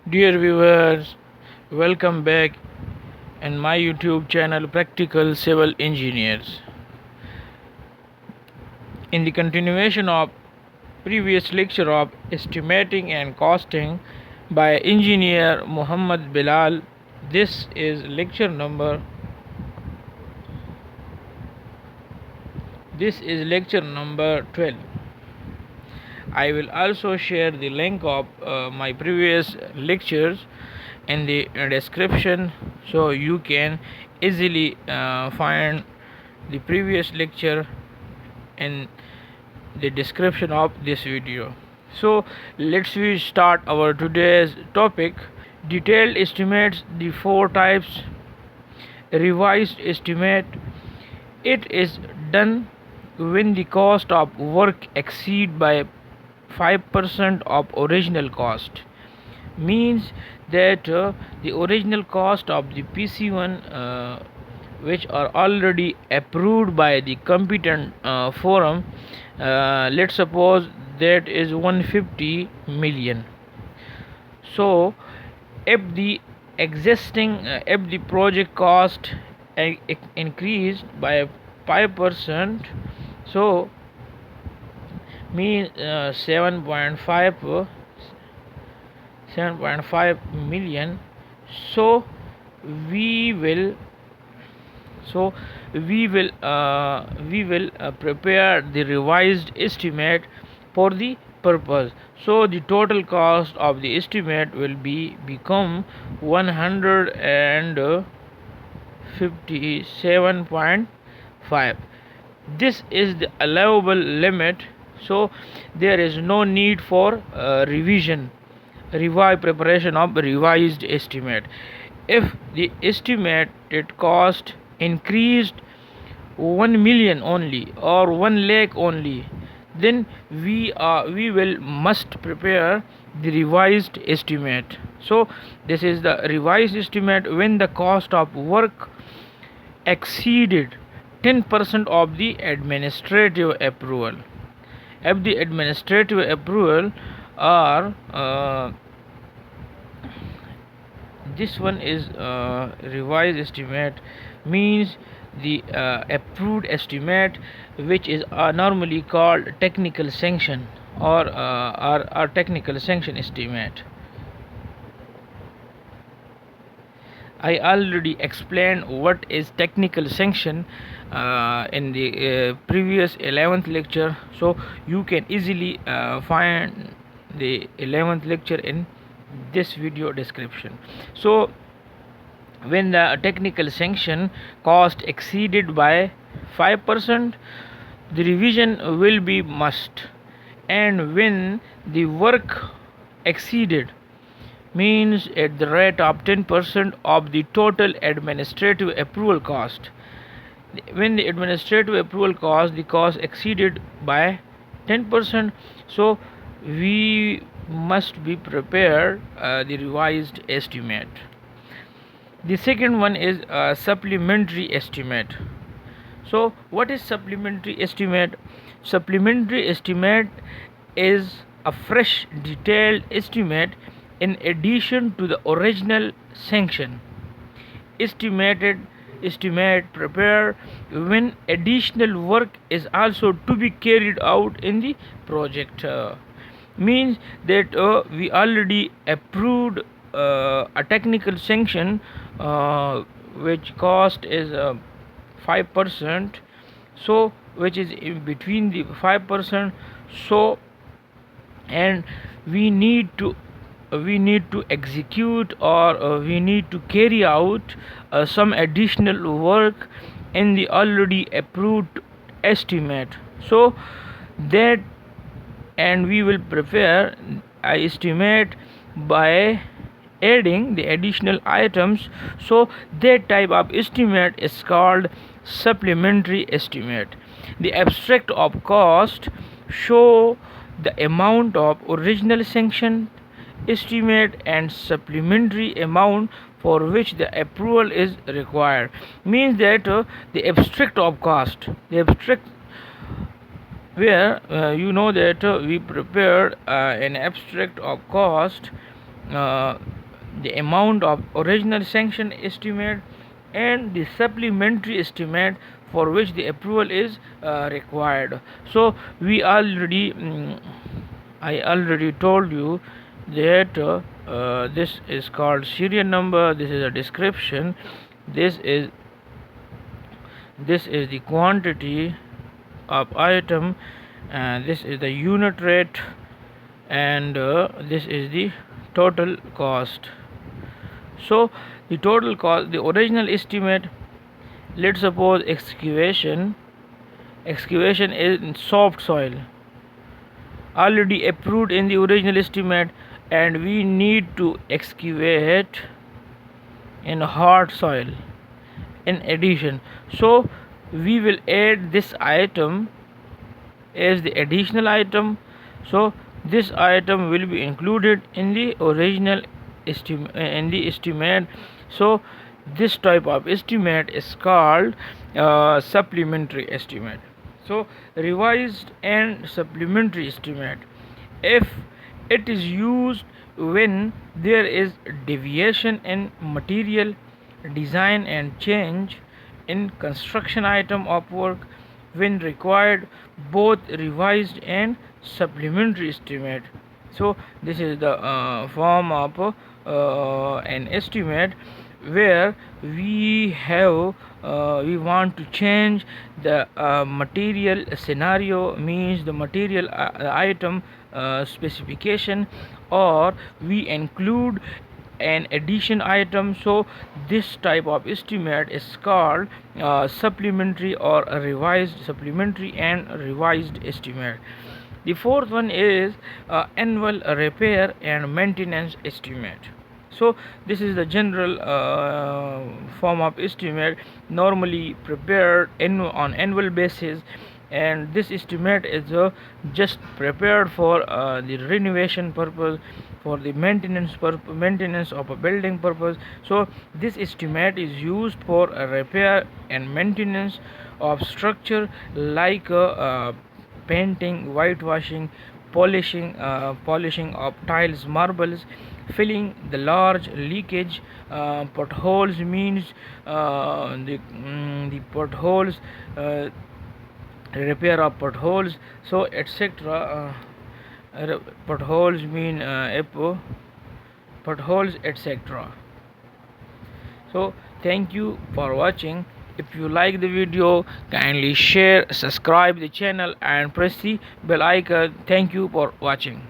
Dear viewers, welcome back in my YouTube channel Practical Civil Engineers. In the continuation of previous lecture of estimating and costing by engineer Muhammad Bilal, this is lecture number 12. I will also share the link of my previous lectures in the description so you can easily find the previous lecture in the description of this video. So let's we start our today's topic. Detailed estimates, the four types. Revised estimate, it is done when the cost of work exceed by 5% of original cost. Means that the original cost of the PC1 which are already approved by the competent forum, let's suppose that is 150 million. So if the if the project cost increased by 5%, so means 7.5 million. So we will prepare the revised estimate for the purpose. So the total cost of the estimate will become 157.5. This is the allowable limit, so there is no need for preparation of revised estimate. If the estimated cost increased 1 million only or 1 lakh only, then we must prepare the revised estimate. So this is the revised estimate when the cost of work exceeded 10% of the administrative approval. If the administrative approval are this one is revised estimate, means the approved estimate, which is normally called technical sanction or technical sanction estimate. I already explained what is technical sanction in the previous 11th lecture, so you can easily find the 11th lecture in this video description. So when the technical sanction cost exceeded by 5%, the revision will be must, and when the work exceeded, means at the rate of 10% of the total administrative approval cost. When the administrative approval cost, the cost exceeded by 10%, so we must be prepared the revised estimate. The second one is supplementary estimate. So what is supplementary estimate? Supplementary estimate is a fresh detailed estimate in addition to the original sanction. Estimate prepared when additional work is also to be carried out in the project. Means that we already approved a technical sanction which cost is 5%, so which is in between the 5%, so and we need to execute or we need to carry out some additional work in the already approved estimate. So that, and we will prepare I estimate by adding the additional items. So that type of estimate is called supplementary estimate. The abstract of cost show the amount of original sanction estimate and supplementary amount for which the approval is required. Means that the abstract of cost, the abstract where you know that we prepared an abstract of cost uh, the amount of original sanction estimate and the supplementary estimate for which the approval is required. So we already I already told you that this is called serial number, this is a description, this is the quantity of item, and this is the unit rate, and this is the total cost. So the total cost, the original estimate, let's suppose excavation is in soft soil, already approved in the original estimate, and we need to excavate in hard soil in addition. So we will add this item as the additional item. So this item will be included in the original estimate. So this type of estimate is called supplementary estimate. So revised and supplementary estimate, if it is used when there is deviation in material design and change in construction item of work, when required both revised and supplementary estimate. So this is the form of an estimate where we want to change the material scenario, means the material item specification, or we include an addition item. So this type of estimate is called supplementary or a revised supplementary and revised estimate. The fourth one is annual repair and maintenance estimate. So this is the general form of estimate normally prepared on annual basis, and this estimate is just prepared for the renovation purpose, for the maintenance of a building purpose. So this estimate is used for repair and maintenance of structure like painting, whitewashing, polishing of tiles, marbles, filling the large leakage, potholes, means the potholes, repair of potholes, so etc. Potholes mean potholes, etc. So thank you for watching. If you like the video, kindly share, subscribe the channel and press the bell icon. Thank you for watching.